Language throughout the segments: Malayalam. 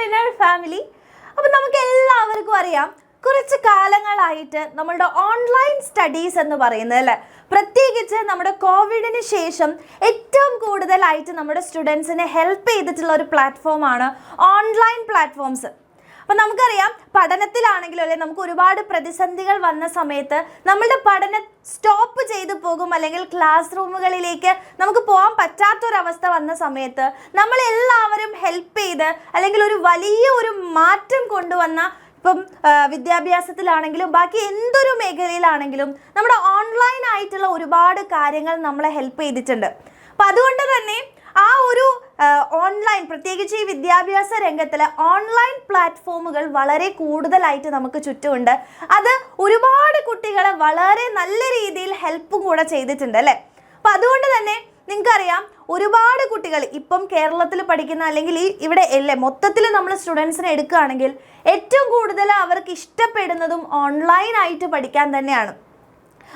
Winner family. അപ്പോൾ നമുക്ക് എല്ലാവർക്കും അറിയാം, കുറച്ച് കാലങ്ങളായിട്ട് നമ്മളുടെ ഓൺലൈൻ സ്റ്റഡീസ് എന്ന് പറയുന്നത് അല്ലേ, പ്രത്യേകിച്ച് നമ്മുടെ കോവിഡിന് ശേഷം ഏറ്റവും കൂടുതലായിട്ട് നമ്മുടെ സ്റ്റുഡൻസിനെ ഹെൽപ്പ് ചെയ്തിട്ടുള്ള ഒരു പ്ലാറ്റ്ഫോമാണ് ഓൺലൈൻ പ്ലാറ്റ്ഫോംസ്. അപ്പം നമുക്കറിയാം, പഠനത്തിലാണെങ്കിലും അല്ലെ, നമുക്ക് ഒരുപാട് പ്രതിസന്ധികൾ വന്ന സമയത്ത് നമ്മളുടെ പഠനം സ്റ്റോപ്പ് ചെയ്തു പോകും, അല്ലെങ്കിൽ ക്ലാസ് റൂമുകളിലേക്ക് നമുക്ക് പോകാൻ പറ്റാത്തൊരവസ്ഥ വന്ന സമയത്ത് നമ്മളെല്ലാവരും ഹെൽപ്പ് ചെയ്ത് അല്ലെങ്കിൽ ഒരു വലിയ ഒരു മാറ്റം കൊണ്ടുവന്ന, ഇപ്പം വിദ്യാഭ്യാസത്തിലാണെങ്കിലും ബാക്കി എന്തൊരു മേഖലയിലാണെങ്കിലും നമ്മുടെ ഓൺലൈൻ ആയിട്ടുള്ള ഒരുപാട് കാര്യങ്ങൾ നമ്മളെ ഹെൽപ്പ് ചെയ്തിട്ടുണ്ട്. അപ്പം അതുകൊണ്ട് തന്നെ ആ ഒരു ഓൺലൈൻ, പ്രത്യേകിച്ച് ഈ വിദ്യാഭ്യാസ രംഗത്തിൽ ഓൺലൈൻ പ്ലാറ്റ്ഫോമുകൾ വളരെ കൂടുതലായിട്ട് നമുക്ക് ചുറ്റുമുണ്ട്. അത് ഒരുപാട് കുട്ടികളെ വളരെ നല്ല രീതിയിൽ ഹെൽപ്പും കൂടെ ചെയ്തിട്ടുണ്ട് അല്ലേ. അപ്പം അതുകൊണ്ട് തന്നെ നിങ്ങൾക്കറിയാം, ഒരുപാട് കുട്ടികൾ ഇപ്പം കേരളത്തിൽ പഠിക്കുന്ന, അല്ലെങ്കിൽ ഇവിടെ അല്ലേ മൊത്തത്തിൽ നമ്മൾ സ്റ്റുഡൻസിനെ എടുക്കുകയാണെങ്കിൽ ഏറ്റവും കൂടുതൽ അവർക്ക് ഇഷ്ടപ്പെടുന്നതും ഓൺലൈനായിട്ട് പഠിക്കാൻ തന്നെയാണ്.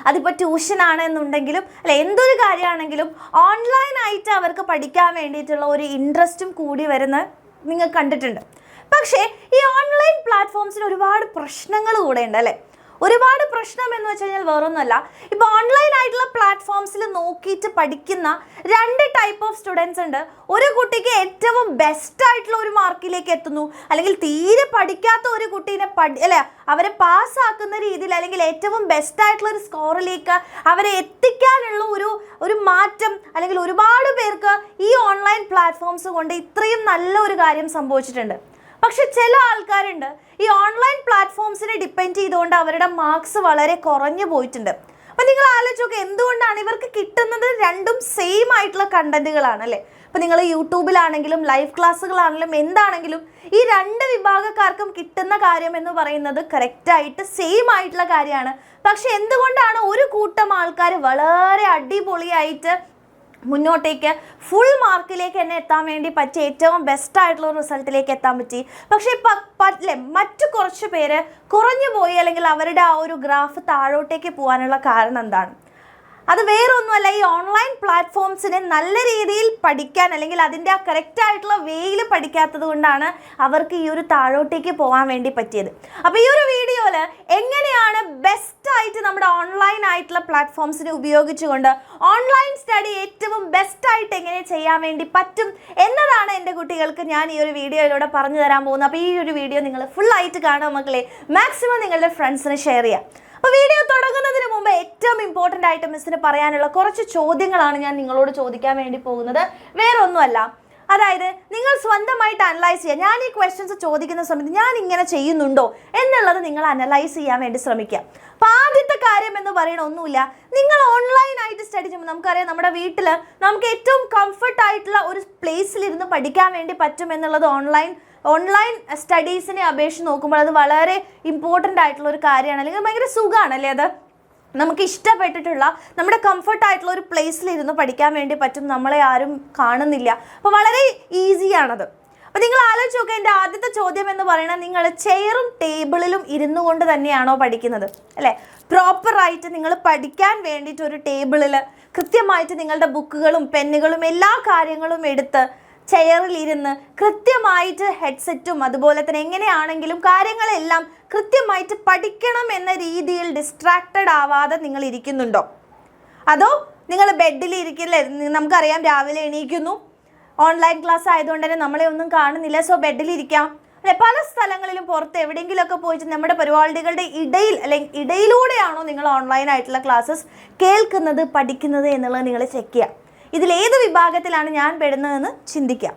അതിപ്പോൾ ട്യൂഷൻ എന്നുണ്ടെങ്കിലും അല്ലെ, എന്തൊരു കാര്യമാണെങ്കിലും ഓൺലൈനായിട്ട് അവർക്ക് പഠിക്കാൻ വേണ്ടിയിട്ടുള്ള ഒരു ഇൻട്രസ്റ്റും കൂടി വരുന്ന നിങ്ങൾ കണ്ടിട്ടുണ്ട്. പക്ഷേ ഈ ഓൺലൈൻ പ്ലാറ്റ്ഫോംസിന് ഒരുപാട് പ്രശ്നങ്ങൾ കൂടെ ഉണ്ട് അല്ലേ. ഒരുപാട് പ്രശ്നം എന്ന് വെച്ച് കഴിഞ്ഞാൽ വേറൊന്നുമല്ല, ഇപ്പോൾ ഓൺലൈൻ ആയിട്ടുള്ള പ്ലാറ്റ്ഫോംസിൽ നോക്കിയിട്ട് പഠിക്കുന്ന രണ്ട് ടൈപ്പ് ഓഫ് സ്റ്റുഡൻസ് ഉണ്ട്. ഒരു കുട്ടിക്ക് ഏറ്റവും ബെസ്റ്റ് ആയിട്ടുള്ള ഒരു മാർക്കിലേക്ക് എത്തുന്നു, അല്ലെങ്കിൽ തീരെ പഠിക്കാത്ത ഒരു കുട്ടീനെ അല്ലെ അവരെ പാസ്സാക്കുന്ന രീതിയിൽ, അല്ലെങ്കിൽ ഏറ്റവും ബെസ്റ്റ് ആയിട്ടുള്ള ഒരു സ്കോറിലേക്ക് അവരെ എത്തിക്കാനുള്ള ഒരു മാറ്റം, അല്ലെങ്കിൽ ഒരുപാട് പേർക്ക് ഈ ഓൺലൈൻ പ്ലാറ്റ്ഫോംസ് കൊണ്ട് ഇത്രയും നല്ല ഒരു കാര്യം സംഭവിച്ചിട്ടുണ്ട്. പക്ഷെ ചില ആൾക്കാരുണ്ട്, ഈ ഓൺലൈൻ പ്ലാറ്റ്ഫോംസിനെ ഡിപ്പെൻഡ് ചെയ്തുകൊണ്ട് അവരുടെ മാർക്സ് വളരെ കുറഞ്ഞു പോയിട്ടുണ്ട്. അപ്പം നിങ്ങൾ ആലോചിച്ച് നോക്കുക, എന്തുകൊണ്ടാണ്? ഇവർക്ക് കിട്ടുന്നത് രണ്ടും സെയിം ആയിട്ടുള്ള കണ്ടന്റുകളാണ് അല്ലേ. ഇപ്പം നിങ്ങൾ യൂട്യൂബിലാണെങ്കിലും ലൈവ് ക്ലാസ്സുകളാണെങ്കിലും എന്താണെങ്കിലും ഈ രണ്ട് വിഭാഗക്കാർക്കും കിട്ടുന്ന കാര്യം എന്ന് പറയുന്നത് കറക്റ്റായിട്ട് സെയിം ആയിട്ടുള്ള കാര്യമാണ്. പക്ഷെ എന്തുകൊണ്ടാണ് ഒരു കൂട്ടം ആൾക്കാർ വളരെ അടിപൊളിയായിട്ട് മുന്നോട്ടേക്ക് ഫുൾ മാർക്കിലേക്ക് തന്നെ എത്താൻ വേണ്ടി പറ്റിയ ഏറ്റവും ബെസ്റ്റ് ആയിട്ടുള്ള ഒരു റിസൾട്ടിലേക്ക് എത്താൻ പറ്റി, പക്ഷേ മറ്റു കുറച്ച് പേര് കുറഞ്ഞു പോയി, അല്ലെങ്കിൽ അവരുടെ ആ ഒരു ഗ്രാഫ് താഴോട്ടേക്ക് പോകാനുള്ള കാരണം എന്താണ്? അത് വേറൊന്നുമല്ല, ഈ ഓൺലൈൻ പ്ലാറ്റ്ഫോംസിനെ നല്ല രീതിയിൽ പഠിക്കാൻ, അല്ലെങ്കിൽ അതിൻ്റെ ആ കറക്റ്റ് ആയിട്ടുള്ള വേയിൽ പഠിക്കാത്തത് കൊണ്ടാണ് അവർക്ക് ഈ ഒരു താഴോട്ടേക്ക് പോകാൻ വേണ്ടി പറ്റിയത്. അപ്പോൾ ഈ ഒരു വീഡിയോയിൽ എങ്ങനെയാണ് ബെസ്റ്റ് ആയിട്ട് നമ്മുടെ ഓൺലൈൻ ആയിട്ടുള്ള പ്ലാറ്റ്ഫോംസിനെ ഉപയോഗിച്ചുകൊണ്ട് ഓൺലൈൻ സ്റ്റഡി ഏറ്റവും ബെസ്റ്റ് ആയിട്ട് എങ്ങനെ ചെയ്യാൻ വേണ്ടി പറ്റും എന്നതാണ് എൻ്റെ കുട്ടികൾക്ക് ഞാൻ ഈ ഒരു വീഡിയോയിലൂടെ പറഞ്ഞു തരാൻ പോകുന്നത്. അപ്പോൾ ഈ ഒരു വീഡിയോ നിങ്ങൾ ഫുൾ ആയിട്ട് കാണുക മക്കളെ, മാക്സിമം നിങ്ങളുടെ ഫ്രണ്ട്സിന് ഷെയർ ചെയ്യാം. അപ്പോൾ വീഡിയോ തുടങ്ങുന്നതിന് മുമ്പ് ഏറ്റവും ഇമ്പോർട്ടൻ്റ് ആയിട്ട് മിസ്സിന് പറയാനുള്ള കുറച്ച് ചോദ്യങ്ങളാണ് ഞാൻ നിങ്ങളോട് ചോദിക്കാൻ വേണ്ടി പോകുന്നത്. വേറെ ഒന്നുമല്ല, അതായത് നിങ്ങൾ സ്വന്തമായിട്ട് അനലൈസ് ചെയ്യുക. ഞാൻ ഈ ക്വസ്റ്റ്യൻസ് ചോദിക്കുന്ന സമയത്ത് ഞാൻ ഇങ്ങനെ ചെയ്യുന്നുണ്ടോ എന്നുള്ളത് നിങ്ങൾ അനലൈസ് ചെയ്യാൻ വേണ്ടി ശ്രമിക്കുക. അപ്പോൾ ആദ്യത്തെ കാര്യം എന്ന് പറയണ ഒന്നുമില്ല, നിങ്ങൾ ഓൺലൈനായിട്ട് സ്റ്റഡി ചെയ്യുമ്പോൾ നമുക്കറിയാം, നമ്മുടെ വീട്ടിൽ നമുക്ക് ഏറ്റവും കംഫർട്ടായിട്ടുള്ള ഒരു പ്ലേസിലിരുന്ന് പഠിക്കാൻ വേണ്ടി പറ്റും എന്നുള്ളത് ഓൺലൈൻ സ്റ്റഡീസിനെ അപേക്ഷിച്ച് നോക്കുമ്പോൾ അത് വളരെ ഇമ്പോർട്ടൻ്റ് ആയിട്ടുള്ള ഒരു കാര്യമാണ്, അല്ലെങ്കിൽ ഭയങ്കര സുഖമാണല്ലേ. അത് നമുക്ക് ഇഷ്ടപ്പെട്ടിട്ടുള്ള നമ്മുടെ കംഫർട്ടായിട്ടുള്ള ഒരു പ്ലേസിലിരുന്ന് പഠിക്കാൻ വേണ്ടി പറ്റും, നമ്മളെ ആരും കാണുന്നില്ല. അപ്പോൾ വളരെ ഈസിയാണത്. അപ്പോൾ നിങ്ങൾ ആലോചിച്ച് നോക്കുക, എൻ്റെ ആദ്യത്തെ ചോദ്യം എന്ന് പറയുന്നത്, നിങ്ങൾ ചെയറും ടേബിളിലും ഇരുന്നു കൊണ്ട് തന്നെയാണോ പഠിക്കുന്നത് അല്ലേ? പ്രോപ്പറായിട്ട് നിങ്ങൾ പഠിക്കാൻ വേണ്ടിയിട്ട് ഒരു ടേബിളിൽ കൃത്യമായിട്ട് നിങ്ങളുടെ ബുക്കുകളും പെന്നുകളും എല്ലാ കാര്യങ്ങളും എടുത്ത് ചെയറിലിരുന്ന് കൃത്യമായിട്ട് ഹെഡ്സെറ്റും അതുപോലെ തന്നെ എങ്ങനെയാണെങ്കിലും കാര്യങ്ങളെല്ലാം കൃത്യമായിട്ട് പഠിക്കണം എന്ന രീതിയിൽ ഡിസ്ട്രാക്റ്റഡ് ആവാതെ നിങ്ങൾ ഇരിക്കുന്നുണ്ടോ? അതോ നിങ്ങൾ ബെഡിൽ ഇരിക്കില്ലേ? നമുക്കറിയാം, രാവിലെ എണീക്കുന്നു, ഓൺലൈൻ ക്ലാസ് ആയതുകൊണ്ട് തന്നെ നമ്മളെ ഒന്നും കാണുന്നില്ല, സോ ബെഡിലിരിക്കാം അല്ലെ. പല സ്ഥലങ്ങളിലും പുറത്ത് എവിടെയെങ്കിലുമൊക്കെ പോയിട്ട് നമ്മുടെ പരിപാടികളുടെ ഇടയിലൂടെയാണോ നിങ്ങൾ ഓൺലൈൻ ആയിട്ടുള്ള ക്ലാസ്സസ് കേൾക്കുന്നത്, പഠിക്കുന്നത് എന്നുള്ളത് നിങ്ങൾ ചെക്ക് ചെയ്യുക. ഇതിലേത് വിഭാഗത്തിലാണ് ഞാൻ പെടുന്നതെന്ന് ചിന്തിക്കാം.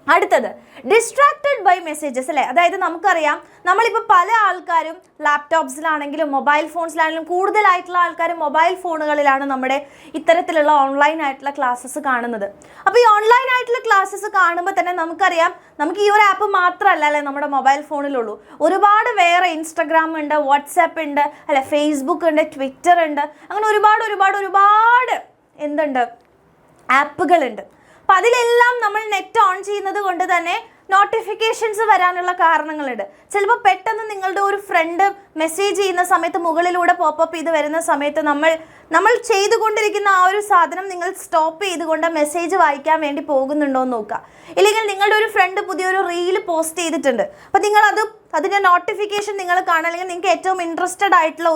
അടുത്തത് ഡിസ്ട്രാക്റ്റഡ് ബൈ മെസ്സേജസ് അല്ലേ. അതായത് നമുക്കറിയാം, നമ്മളിപ്പോൾ പല ആൾക്കാരും ലാപ്ടോപ്സിലാണെങ്കിലും മൊബൈൽ ഫോൺസിലാണെങ്കിലും കൂടുതലായിട്ടുള്ള ആൾക്കാർ മൊബൈൽ ഫോണുകളിലാണ് നമ്മുടെ ഇത്തരത്തിലുള്ള ഓൺലൈൻ ആയിട്ടുള്ള ക്ലാസ്സസ് കാണുന്നത്. അപ്പോൾ ഈ ഓൺലൈൻ ആയിട്ടുള്ള ക്ലാസ്സസ് കാണുമ്പോൾ തന്നെ നമുക്കറിയാം, നമുക്ക് ഈ ഒരു ആപ്പ് മാത്രമല്ല അല്ലേ നമ്മുടെ മൊബൈൽ ഫോണിലുള്ളൂ. ഒരുപാട് വേറെ ഇൻസ്റ്റഗ്രാം ഉണ്ട്, വാട്സാപ്പ് ഉണ്ട് അല്ലെ, ഫേസ്ബുക്ക് ഉണ്ട്, ട്വിറ്റർ ഉണ്ട്, അങ്ങനെ ഒരുപാട് എന്തുണ്ട്, ആപ്പുകളുണ്ട്. അപ്പം അതിലെല്ലാം നമ്മൾ നെറ്റ് ഓൺ ചെയ്യുന്നത് കൊണ്ട് തന്നെ നോട്ടിഫിക്കേഷൻസ് വരാനുള്ള കാരണങ്ങളുണ്ട്. ചിലപ്പോൾ പെട്ടെന്ന് നിങ്ങളുടെ ഒരു ഫ്രണ്ട് മെസ്സേജ് ചെയ്യുന്ന സമയത്ത് മുകളിലൂടെ പോപ്പപ്പ് ചെയ്ത് വരുന്ന സമയത്ത് നമ്മൾ ചെയ്തുകൊണ്ടിരിക്കുന്ന ആ ഒരു സാധനം നിങ്ങൾ സ്റ്റോപ്പ് ചെയ്തുകൊണ്ട് മെസ്സേജ് വായിക്കാൻ വേണ്ടി പോകുന്നുണ്ടോ എന്ന് നോക്കുക. ഇല്ലെങ്കിൽ നിങ്ങളുടെ ഒരു ഫ്രണ്ട് പുതിയൊരു റീൽ പോസ്റ്റ് ചെയ്തിട്ടുണ്ട്, അപ്പോൾ നിങ്ങൾ അതിൻ്റെ നോട്ടിഫിക്കേഷൻ നിങ്ങൾ കാണുക, അല്ലെങ്കിൽ നിങ്ങൾക്ക് ഏറ്റവും ഇൻട്രസ്റ്റഡ് ആയിട്ടുള്ള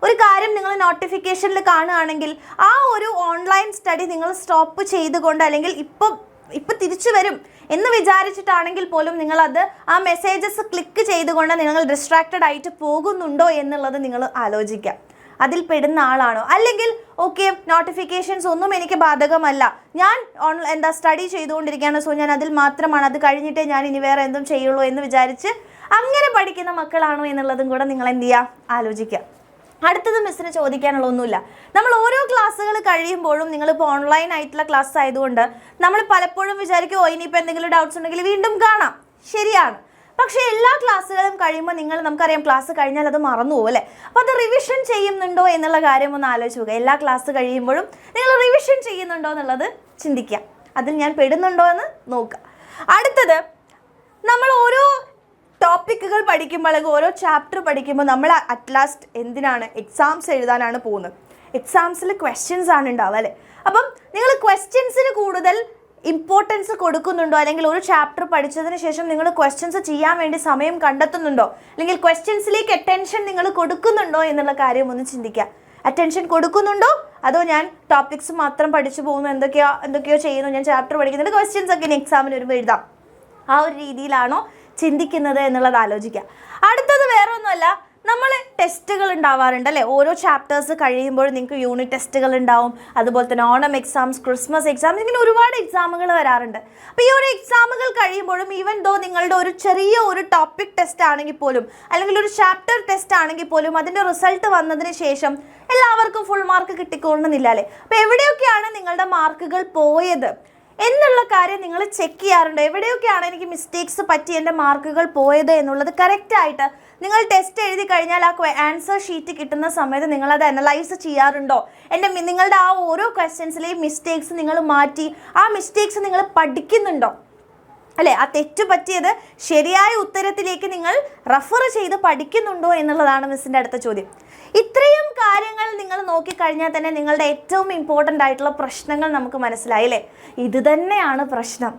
ഒരു കാര്യം നിങ്ങൾ നോട്ടിഫിക്കേഷനിൽ കാണുകയാണെങ്കിൽ ആ ഒരു ഓൺലൈൻ സ്റ്റഡി നിങ്ങൾ സ്റ്റോപ്പ് ചെയ്തുകൊണ്ട്, അല്ലെങ്കിൽ ഇപ്പം തിരിച്ചു വരും എന്ന് വിചാരിച്ചിട്ടാണെങ്കിൽ പോലും നിങ്ങളത് ആ മെസ്സേജസ് ക്ലിക്ക് ചെയ്തുകൊണ്ട് നിങ്ങൾ ഡിസ്ട്രാക്റ്റഡ് ആയിട്ട് പോകുന്നുണ്ടോ എന്നുള്ളത് നിങ്ങൾ ആലോചിക്കുക. അതിൽ പെടുന്ന ആളാണോ? അല്ലെങ്കിൽ ഓക്കെ, നോട്ടിഫിക്കേഷൻസ് ഒന്നും എനിക്ക് ബാധകമല്ല, ഞാൻ സ്റ്റഡി ചെയ്തുകൊണ്ടിരിക്കുകയാണ്, സോ ഞാൻ അതിൽ മാത്രമാണ്, അത് കഴിഞ്ഞിട്ടേ ഞാൻ ഇനി വേറെ എന്തും ചെയ്യുള്ളൂ എന്ന് വിചാരിച്ച് അങ്ങനെ പഠിക്കുന്ന മക്കളാണോ എന്നുള്ളതും കൂടെ നിങ്ങൾ എന്ത് ചെയ്യുക, ആലോചിക്കുക. അടുത്തത് മിസ്സിന് ചോദിക്കാനുള്ള ഒന്നുമില്ല. നമ്മൾ ഓരോ ക്ലാസ്സുകൾ കഴിയുമ്പോഴും, നിങ്ങളിപ്പോൾ ഓൺലൈൻ ആയിട്ടുള്ള ക്ലാസ് ആയതുകൊണ്ട് നമ്മൾ പലപ്പോഴും വിചാരിക്കും ഇനിയിപ്പോൾ എന്തെങ്കിലും ഡൗട്ട്സ് ഉണ്ടെങ്കിൽ വീണ്ടും കാണാം. ശരിയാണ്. പക്ഷേ എല്ലാ ക്ലാസ്സുകളും കഴിയുമ്പോൾ നമുക്കറിയാം ക്ലാസ് കഴിഞ്ഞാൽ അത് മറന്നു പോകും അല്ലേ? അപ്പോൾ അത് റിവിഷൻ ചെയ്യുന്നുണ്ടോ എന്നുള്ള കാര്യം ഒന്ന് ആലോചിച്ച് നോക്കുക. എല്ലാ ക്ലാസ് കഴിയുമ്പോഴും നിങ്ങൾ റിവിഷൻ ചെയ്യുന്നുണ്ടോ എന്നുള്ളത് ചിന്തിക്കുക. അതിൽ ഞാൻ പെടുന്നുണ്ടോ എന്ന് നോക്കുക. അടുത്തത്, നമ്മൾ ഓരോ ടോപ്പിക്കുകൾ പഠിക്കുമ്പോൾ അല്ലെങ്കിൽ ഓരോ ചാപ്റ്റർ പഠിക്കുമ്പോൾ നമ്മൾ അറ്റ് ലാസ്റ്റ് എന്തിനാണ്? എക്സാംസ് എഴുതാനാണ് പോകുന്നത്. എക്സാംസിൽ ക്വസ്റ്റ്യൻസ് ആണ് ഉണ്ടാവുക അല്ലേ? അപ്പം നിങ്ങൾ ക്വസ്റ്റ്യൻസിന് കൂടുതൽ ഇമ്പോർട്ടൻസ് കൊടുക്കുന്നുണ്ടോ? അല്ലെങ്കിൽ ഒരു ചാപ്റ്റർ പഠിച്ചതിന് ശേഷം നിങ്ങൾ ക്വസ്റ്റ്യൻസ് ചെയ്യാൻ വേണ്ടി സമയം കണ്ടെത്തുന്നുണ്ടോ? അല്ലെങ്കിൽ ക്വസ്റ്റ്യൻസിലേക്ക് അറ്റൻഷൻ നിങ്ങൾ കൊടുക്കുന്നുണ്ടോ എന്നുള്ള കാര്യം ഒന്ന് ചിന്തിക്കുക. അറ്റൻഷൻ കൊടുക്കുന്നുണ്ടോ? അതോ ഞാൻ ടോപ്പിക്സ് മാത്രം പഠിച്ചു പോകുന്നു, എന്തൊക്കെയോ ചെയ്യുന്നു, ഞാൻ ചാപ്റ്റർ പഠിക്കുന്നുണ്ട്, ക്വസ്റ്റ്യൻസ് ഒക്കെ ഇനി എക്സാമിന് വരുമ്പോൾ എഴുതാം, ആ ഒരു രീതിയിലാണോ ചിന്തിക്കുന്നത് എന്നുള്ളത് ആലോചിക്കുക. അടുത്തത് വേറെ ഒന്നുമല്ല, നമ്മൾ ടെസ്റ്റുകൾ ഉണ്ടാവാറുണ്ട് അല്ലേ? ഓരോ ചാപ്റ്റേഴ്സ് കഴിയുമ്പോൾ നിങ്ങൾക്ക് യൂണിറ്റ് ടെസ്റ്റുകൾ ഉണ്ടാവും, അതുപോലെ തന്നെ ഓണം എക്സാംസ്, ക്രിസ്മസ് എക്സാംസ്, ഇങ്ങനെ ഒരുപാട് എക്സാമുകൾ വരാറുണ്ട്. അപ്പോൾ ഈ ഒരു എക്സാമുകൾ കഴിയുമ്പോഴും ഈവൻ ദോ നിങ്ങളുടെ ഒരു ചെറിയ ഒരു ടോപ്പിക് ടെസ്റ്റ് ആണെങ്കിൽ പോലും, അല്ലെങ്കിൽ ഒരു ചാപ്റ്റർ ടെസ്റ്റ് ആണെങ്കിൽ പോലും, അതിൻ്റെ റിസൾട്ട് വന്നതിന് ശേഷം എല്ലാവർക്കും ഫുൾ മാർക്ക് കിട്ടിക്കൊള്ളുന്നില്ല അല്ലേ? അപ്പോൾ എവിടെയൊക്കെയാണ് നിങ്ങളുടെ മാർക്കുകൾ പോയത് എന്നുള്ള കാര്യം നിങ്ങൾ ചെക്ക് ചെയ്യാറുണ്ട്. എവിടെയൊക്കെയാണ് എനിക്ക് മിസ്റ്റേക്സ് പറ്റി എൻ്റെ മാർക്കുകൾ പോയത് എന്നുള്ളത് കറക്റ്റായിട്ട് നിങ്ങൾ ടെസ്റ്റ് എഴുതി കഴിഞ്ഞാൽ ആ ആൻസർ ഷീറ്റ് കിട്ടുന്ന സമയത്ത് നിങ്ങളത് അനലൈസ് ചെയ്യാറുണ്ടോ? നിങ്ങളുടെ ആ ഓരോ ക്വസ്റ്റ്യൻസിലെയും മിസ്റ്റേക്സ് നിങ്ങൾ മാറ്റി ആ മിസ്റ്റേക്സ് നിങ്ങൾ പഠിക്കുന്നുണ്ടോ അല്ലേ? ആ തെറ്റ് പറ്റിയത് ശരിയായ ഉത്തരത്തിലേക്ക് നിങ്ങൾ റെഫർ ചെയ്ത് പഠിക്കുന്നുണ്ടോ എന്നുള്ളതാണ് മിസ്സിൻ്റെ അടുത്ത ചോദ്യം. ഇത്രയും കാര്യങ്ങൾ നിങ്ങൾ നോക്കിക്കഴിഞ്ഞാൽ തന്നെ നിങ്ങളുടെ ഏറ്റവും ഇമ്പോർട്ടൻ്റ് ആയിട്ടുള്ള പ്രശ്നങ്ങൾ നമുക്ക് മനസ്സിലായില്ലേ? ഇത് തന്നെയാണ് പ്രശ്നം.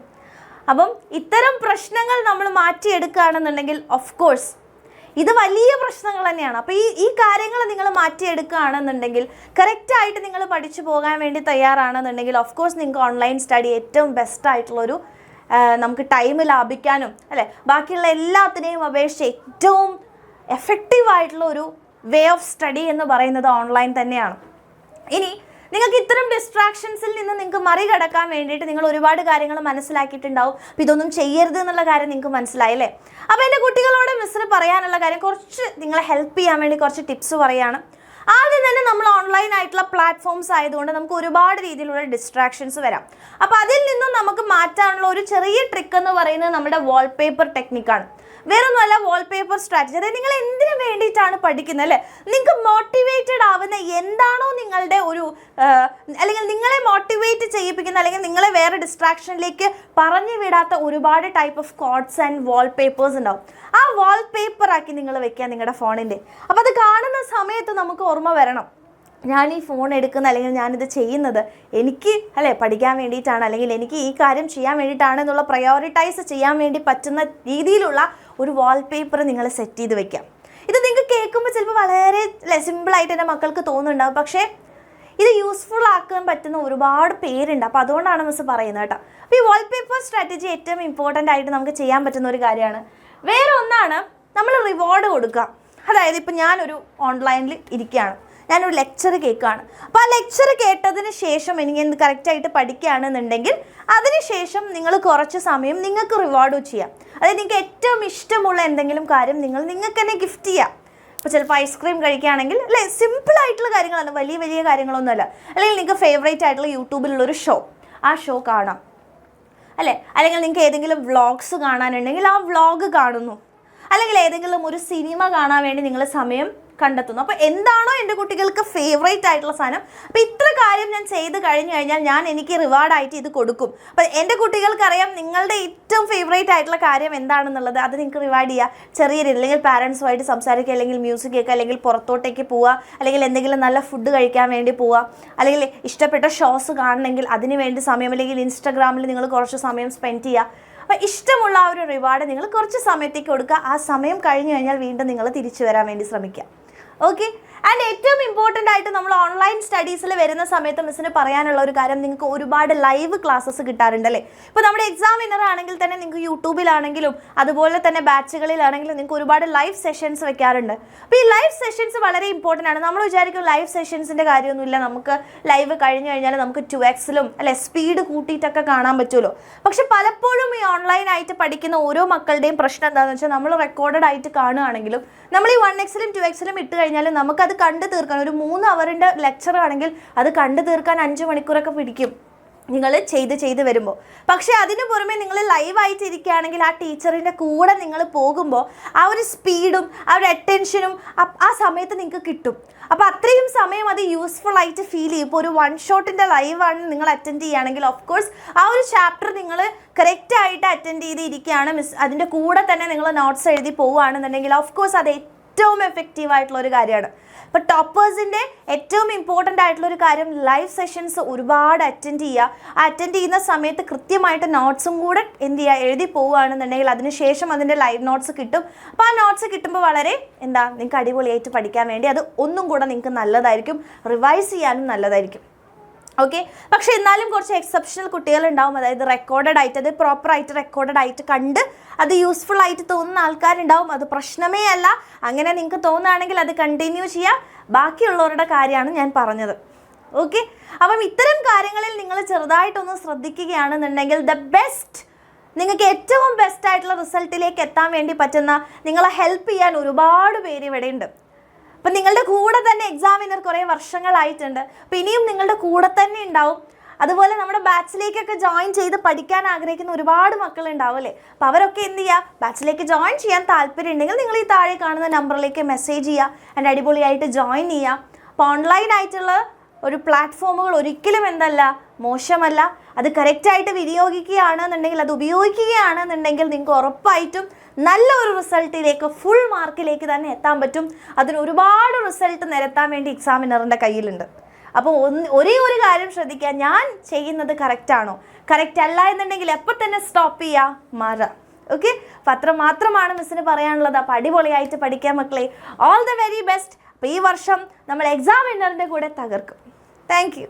അപ്പം ഇത്തരം പ്രശ്നങ്ങൾ നമ്മൾ മാറ്റിയെടുക്കുകയാണെന്നുണ്ടെങ്കിൽ ഓഫ് കോഴ്സ് ഇത് വലിയ പ്രശ്നങ്ങൾ തന്നെയാണ്. അപ്പോൾ ഈ കാര്യങ്ങൾ നിങ്ങൾ മാറ്റിയെടുക്കുകയാണെന്നുണ്ടെങ്കിൽ, കറക്റ്റായിട്ട് നിങ്ങൾ പഠിച്ചു പോകാൻ വേണ്ടി തയ്യാറാണെന്നുണ്ടെങ്കിൽ ഓഫ് കോഴ്സ് നിങ്ങൾക്ക് ഓൺലൈൻ സ്റ്റഡി ഏറ്റവും ബെസ്റ്റായിട്ടുള്ളൊരു നമുക്ക് ടൈം ലാഭിക്കാനും അല്ലേ, ബാക്കിയുള്ള എല്ലാത്തിനെയും അപേക്ഷിച്ച് ഏറ്റവും എഫക്റ്റീവായിട്ടുള്ള ഒരു വേ ഓഫ് സ്റ്റഡി എന്ന് പറയുന്നത് ഓൺലൈൻ തന്നെയാണ്. ഇനി നിങ്ങൾക്ക് ഇത്തരം ഡിസ്ട്രാക്ഷൻസിൽ നിന്ന് നിങ്ങൾക്ക് മറികടക്കാൻ വേണ്ടിയിട്ട് നിങ്ങൾ ഒരുപാട് കാര്യങ്ങൾ മനസ്സിലാക്കിയിട്ടുണ്ടാവും. അപ്പോൾ ഇതൊന്നും ചെയ്യരുത് എന്നുള്ള കാര്യം നിങ്ങൾക്ക് മനസ്സിലായില്ലേ? അപ്പോൾ എൻ്റെ കുട്ടികളോട് മിസ്സിന് പറയാനുള്ള കാര്യം, കുറച്ച് നിങ്ങളെ ഹെൽപ്പ് ചെയ്യാൻ വേണ്ടി കുറച്ച് ടിപ്സ് പറയുകയാണ്. ആദ്യം തന്നെ നമ്മൾ ഓൺലൈൻ ആയിട്ടുള്ള പ്ലാറ്റ്ഫോംസ് ആയതുകൊണ്ട് നമുക്ക് ഒരുപാട് രീതിയിലുള്ള ഡിസ്ട്രാക്ഷൻസ് വരാം. അപ്പോൾ അതിൽ നിന്നും നമുക്ക് മാറ്റാനുള്ള ഒരു ചെറിയ ട്രിക്ക് എന്ന് പറയുന്നത് നമ്മുടെ വാൾപേപ്പർ ടെക്നിക്കാണ്. വേറൊന്നുമല്ല, വാൾപേപ്പർ സ്ട്രാറ്റജി. അതായത് നിങ്ങൾ എന്തിനു വേണ്ടിയിട്ടാണ് പഠിക്കുന്നത് അല്ലേ? നിങ്ങൾക്ക് മോട്ടിവേറ്റഡ് ആവുന്ന എന്താണോ നിങ്ങളുടെ ഒരു അല്ലെങ്കിൽ നിങ്ങളെ മോട്ടിവേറ്റ് ചെയ്യിപ്പിക്കുന്ന, അല്ലെങ്കിൽ നിങ്ങളെ വേറെ ഡിസ്ട്രാക്ഷനിലേക്ക് പറഞ്ഞു വിടാത്ത ഒരുപാട് type of codes and wallpapers ഉണ്ടാവും. ആ വാൾപേപ്പറാക്കി നിങ്ങൾ വെക്കുക നിങ്ങളുടെ ഫോണിൻ്റെ. അപ്പോൾ അത് കാണുന്ന സമയത്ത് നമുക്ക് ഓർമ്മ വരണം, ഞാൻ ഈ ഫോൺ എടുക്കുന്ന അല്ലെങ്കിൽ ഞാനിത് ചെയ്യുന്നത് എനിക്ക് പഠിക്കാൻ വേണ്ടിയിട്ടാണ്, അല്ലെങ്കിൽ എനിക്ക് ഈ കാര്യം ചെയ്യാൻ വേണ്ടിയിട്ടാണ് എന്നുള്ള പ്രയോറിറ്റൈസ് ചെയ്യാൻ വേണ്ടി പറ്റുന്ന രീതിയിലുള്ള ഒരു വാൾപേപ്പർ നിങ്ങൾ സെറ്റ് ചെയ്ത് വെക്കാം. ഇത് നിങ്ങൾക്ക് കേൾക്കുമ്പോൾ ചിലപ്പോൾ വളരെ സിമ്പിളായിട്ട് എൻ്റെ മക്കൾക്ക് തോന്നുന്നുണ്ടാവും, പക്ഷേ ഇത് യൂസ്ഫുൾ ആക്കാൻ പറ്റുന്ന ഒരുപാട് പേരുണ്ട്. അപ്പോൾ അതുകൊണ്ടാണ് മിസ് പറയുന്നത് കേട്ടോ. അപ്പോൾ ഈ വാൾപേപ്പർ സ്ട്രാറ്റജി ഏറ്റവും ഇമ്പോർട്ടൻ്റ് ആയിട്ട് നമുക്ക് ചെയ്യാൻ പറ്റുന്ന ഒരു കാര്യമാണ്. വേറെ ഒന്നാണ് നമ്മൾ റിവാർഡ് കൊടുക്കുക. അതായത് ഇപ്പോൾ ഞാനൊരു ഓൺലൈനിൽ ഇരിക്കുകയാണ്, ഞാനൊരു ലെക്ചർ കേൾക്കുകയാണ്. അപ്പോൾ ആ ലെക്ചർ കേട്ടതിന് ശേഷം എനിക്ക് കറക്റ്റായിട്ട് പഠിക്കുകയാണെന്നുണ്ടെങ്കിൽ അതിനുശേഷം നിങ്ങൾ കുറച്ച് സമയം നിങ്ങൾക്ക് റിവാർഡ് ചെയ്യാം. അതായത് നിങ്ങൾക്ക് ഏറ്റവും ഇഷ്ടമുള്ള എന്തെങ്കിലും കാര്യം നിങ്ങൾക്ക് തന്നെ ഗിഫ്റ്റ് ചെയ്യാം. ഇപ്പോൾ ചിലപ്പോൾ ഐസ്ക്രീം കഴിക്കുകയാണെങ്കിൽ സിമ്പിളായിട്ടുള്ള കാര്യങ്ങളാണ്, വലിയ വലിയ കാര്യങ്ങളൊന്നുമല്ല. അല്ലെങ്കിൽ നിങ്ങൾക്ക് ഫേവറേറ്റ് ആയിട്ടുള്ള യൂട്യൂബിലുള്ളൊരു ഷോ, ആ ഷോ കാണാം അല്ലെങ്കിൽ നിങ്ങൾക്ക് ഏതെങ്കിലും വ്ളോഗ്സ് കാണാനുണ്ടെങ്കിൽ ആ വ്ളോഗ് കാണുന്നു, അല്ലെങ്കിൽ ഏതെങ്കിലും ഒരു സിനിമ കാണാൻ വേണ്ടി നിങ്ങൾ സമയം കണ്ടെത്തുന്നു. അപ്പോൾ എന്താണോ എൻ്റെ കുട്ടികൾക്ക് ഫേവറേറ്റ് ആയിട്ടുള്ള സാധനം, അപ്പോൾ ഇത്ര കാര്യം ഞാൻ ചെയ്ത് കഴിഞ്ഞു കഴിഞ്ഞാൽ ഞാൻ എനിക്ക് റിവാർഡായിട്ട് ഇത് കൊടുക്കും. അപ്പോൾ എൻ്റെ കുട്ടികൾക്കറിയാം നിങ്ങളുടെ ഏറ്റവും ഫേവറേറ്റ് ആയിട്ടുള്ള കാര്യം എന്താണെന്നുള്ളത്. അത് നിങ്ങൾക്ക് റിവാർഡ് ചെയ്യുക. ചെറിയ രീതിയിൽ അല്ലെങ്കിൽ പാരൻസുമായിട്ട് സംസാരിക്കുക, അല്ലെങ്കിൽ മ്യൂസിക് കേൾക്കുക, അല്ലെങ്കിൽ പുറത്തോട്ടേക്ക് പോവുക, അല്ലെങ്കിൽ എന്തെങ്കിലും നല്ല ഫുഡ് കഴിക്കാൻ വേണ്ടി പോവുക, അല്ലെങ്കിൽ ഇഷ്ടപ്പെട്ട ഷോസ് കാണണമെങ്കിൽ അതിന് വേണ്ടി സമയം, അല്ലെങ്കിൽ ഇൻസ്റ്റാഗ്രാമിൽ നിങ്ങൾ കുറച്ച് സമയം സ്പെൻഡ് ചെയ്യുക. അപ്പോൾ ഇഷ്ടമുള്ള ആ ഒരു റിവാർഡ് നിങ്ങൾ കുറച്ച് സമയത്തേക്ക് കൊടുക്കുക. ആ സമയം കഴിഞ്ഞു കഴിഞ്ഞാൽ വീണ്ടും നിങ്ങൾ തിരിച്ചു വരാൻ വേണ്ടി ശ്രമിക്കുക. ഓക്കെ. ആൻഡ് ഏറ്റവും ഇമ്പോർട്ടൻ്റ് ആയിട്ട് നമ്മൾ ഓൺലൈൻ സ്റ്റഡീസിൽ വരുന്ന സമയത്ത് മിസ്സിന് പറയാനുള്ള ഒരു കാര്യം, നിങ്ങൾക്ക് ഒരുപാട് ലൈവ് ക്ലാസ്സസ് കിട്ടാറുണ്ടല്ലേ. ഇപ്പോൾ നമ്മുടെ എക്സാമിനർ ആണെങ്കിൽ തന്നെ നിങ്ങൾക്ക് യൂട്യൂബിലാണെങ്കിലും അതുപോലെ തന്നെ ബാച്ചുകളിലാണെങ്കിലും നിങ്ങൾക്ക് ഒരുപാട് ലൈവ് സെഷൻസ് വെക്കാറുണ്ട്. അപ്പോൾ ഈ ലൈവ് സെഷൻസ് വളരെ ഇമ്പോർട്ടൻ്റ് ആണ്. നമ്മൾ വിചാരിക്കും ലൈവ് സെഷൻസിൻ്റെ കാര്യമൊന്നുമില്ല, നമുക്ക് ലൈവ് കഴിഞ്ഞു കഴിഞ്ഞാൽ നമുക്ക് 2x അല്ലെ സ്പീഡ് കൂട്ടിയിട്ടൊക്കെ കാണാൻ പറ്റുമല്ലോ. പക്ഷെ പലപ്പോഴും ഈ ഓൺലൈനായിട്ട് പഠിക്കുന്ന ഓരോ മക്കളുടെയും പ്രശ്നം എന്താണെന്ന് വെച്ചാൽ നമ്മൾ റെക്കോർഡഡ് ആയിട്ട് കാണുകയാണെങ്കിലും നമ്മൾ ഈ 1x 2x ഇട്ട് കഴിഞ്ഞാൽ നമുക്കത് കണ്ടു തീർക്കാൻ, ഒരു 3 അവറിൻ്റെ ലെക്ചർ ആണെങ്കിൽ അത് കണ്ടു തീർക്കാൻ 5 മണിക്കൂറൊക്കെ പിടിക്കും നിങ്ങൾ ചെയ്ത് വരുമ്പോൾ. പക്ഷേ അതിന് പുറമെ നിങ്ങൾ ലൈവായിട്ട് ഇരിക്കുകയാണെങ്കിൽ ആ ടീച്ചറിൻ്റെ കൂടെ നിങ്ങൾ പോകുമ്പോൾ ആ ഒരു സ്പീഡും ആ ഒരു അറ്റൻഷനും ആ സമയത്ത് നിങ്ങൾക്ക് കിട്ടും. അപ്പോൾ അത്രയും സമയം അത് യൂസ്ഫുൾ ആയിട്ട് ഫീൽ ചെയ്യും. ഇപ്പോൾ ഒരു 1 ഷോട്ടിൻ്റെ ലൈവാണ് നിങ്ങൾ അറ്റൻഡ് ചെയ്യുകയാണെങ്കിൽ ഓഫ് കോഴ്സ് ആ ഒരു ചാപ്റ്റർ നിങ്ങൾ കറക്റ്റായിട്ട് അറ്റൻഡ് ചെയ്തിരിക്കുകയാണ്, അതിൻ്റെ കൂടെ തന്നെ നിങ്ങൾ നോട്ട്സ് എഴുതി പോവുകയാണെന്നുണ്ടെങ്കിൽ ഓഫ് കോഴ്സ് അത് ഏറ്റവും എഫക്റ്റീവ് ആയിട്ടുള്ള ഒരു കാര്യമാണ്. അപ്പോൾ ടോപ്പേഴ്സിൻ്റെ ഏറ്റവും ഇമ്പോർട്ടൻ്റ് ആയിട്ടുള്ളൊരു കാര്യം ലൈവ് സെഷൻസ് ഒരുപാട് അറ്റൻഡ് ചെയ്യുക. ആ അറ്റൻഡ് ചെയ്യുന്ന സമയത്ത് കൃത്യമായിട്ട് നോട്ട്സും കൂടെ എന്ത് ചെയ്യുക, എഴുതി പോവുകയാണെന്നുണ്ടെങ്കിൽ അതിനുശേഷം അതിൻ്റെ ലൈവ് നോട്ട്സ് കിട്ടും. അപ്പോൾ ആ നോട്ട്സ് കിട്ടുമ്പോൾ വളരെ നിങ്ങൾക്ക് അടിപൊളിയായിട്ട് പഠിക്കാൻ വേണ്ടി അത് ഒന്നും കൂടെ നിങ്ങൾക്ക് നല്ലതായിരിക്കും, റിവൈസ് ചെയ്യാനും നല്ലതായിരിക്കും. ഓക്കെ. പക്ഷേ എന്നാലും കുറച്ച് എക്സെപ്ഷണൽ കുട്ടികളുണ്ടാവും, അതായത് റെക്കോർഡഡ് ആയിട്ട് അത് പ്രോപ്പറായിട്ട് റെക്കോർഡഡ് ആയിട്ട് കണ്ട് അത് യൂസ്ഫുൾ ആയിട്ട് തോന്നുന്ന ആൾക്കാരുണ്ടാവും. അത് പ്രശ്നമേ അല്ല. അങ്ങനെ നിങ്ങൾക്ക് തോന്നുകയാണെങ്കിൽ അത് കണ്ടിന്യൂ ചെയ്യുക. ബാക്കിയുള്ളവരുടെ കാര്യമാണ് ഞാൻ പറഞ്ഞത്. ഓക്കെ. അപ്പം ഇത്തരം കാര്യങ്ങളിൽ നിങ്ങൾ ചെറുതായിട്ടൊന്ന് ശ്രദ്ധിക്കുകയാണെന്നുണ്ടെങ്കിൽ നിങ്ങൾക്ക് ഏറ്റവും ബെസ്റ്റ് ആയിട്ടുള്ള റിസൾട്ടിലേക്ക് എത്താൻ വേണ്ടി പറ്റുന്ന, നിങ്ങളെ ഹെൽപ്പ് ചെയ്യാൻ ഒരുപാട് പേര് ഇവിടെ ഉണ്ട്. അപ്പം നിങ്ങളുടെ കൂടെ തന്നെ എക്സാമിനർ കുറേ വർഷങ്ങളായിട്ടുണ്ട്. അപ്പോൾ ഇനിയും നിങ്ങളുടെ കൂടെ തന്നെ ഉണ്ടാവും. അതുപോലെ നമ്മുടെ ബാച്ചിലേക്കൊക്കെ ജോയിൻ ചെയ്ത് പഠിക്കാൻ ആഗ്രഹിക്കുന്ന ഒരുപാട് മക്കളുണ്ടാവും അല്ലേ. അപ്പോൾ അവരൊക്കെ എന്ത് ചെയ്യുക, ബാച്ചിലേക്ക് ജോയിൻ ചെയ്യാൻ താല്പര്യം ഉണ്ടെങ്കിൽ നിങ്ങൾ ഈ താഴെ കാണുന്ന നമ്പറിലേക്ക് മെസ്സേജ് ചെയ്യുക, എൻ്റെ അടിപൊളിയായിട്ട് ജോയിൻ ചെയ്യുക. അപ്പോൾ ഓൺലൈനായിട്ടുള്ള ഒരു പ്ലാറ്റ്ഫോമുകൾ ഒരിക്കലും മോശമല്ല. അത് കറക്റ്റായിട്ട് വിനിയോഗിക്കുകയാണെന്നുണ്ടെങ്കിൽ, അത് ഉപയോഗിക്കുകയാണെന്നുണ്ടെങ്കിൽ നിങ്ങൾക്ക് ഉറപ്പായിട്ടും നല്ലൊരു റിസൾട്ടിലേക്ക്, ഫുൾ മാർക്കിലേക്ക് തന്നെ എത്താൻ പറ്റും. അതിന് ഒരുപാട് റിസൾട്ട് നിരത്താൻ വേണ്ടി എക്സാമിനറിൻ്റെ കയ്യിലുണ്ട്. അപ്പോൾ ഒരേ ഒരു കാര്യം ശ്രദ്ധിക്കുക, ഞാൻ ചെയ്യുന്നത് കറക്റ്റാണോ, കറക്റ്റ് അല്ല എന്നുണ്ടെങ്കിൽ എപ്പോൾ തന്നെ സ്റ്റോപ്പ് ചെയ്യുക, മാറാം. ഓക്കെ. അപ്പോൾ അത്ര മാത്രമാണ് മിസ്സിന് പറയാനുള്ളത്. അപ്പോൾ അടിപൊളിയായിട്ട് പഠിക്കാൻ മക്കളെ. All the very best. അപ്പോൾ ഈ വർഷം നമ്മൾ എക്സാമിനറിൻ്റെ കൂടെ തകർക്കും. Thank you.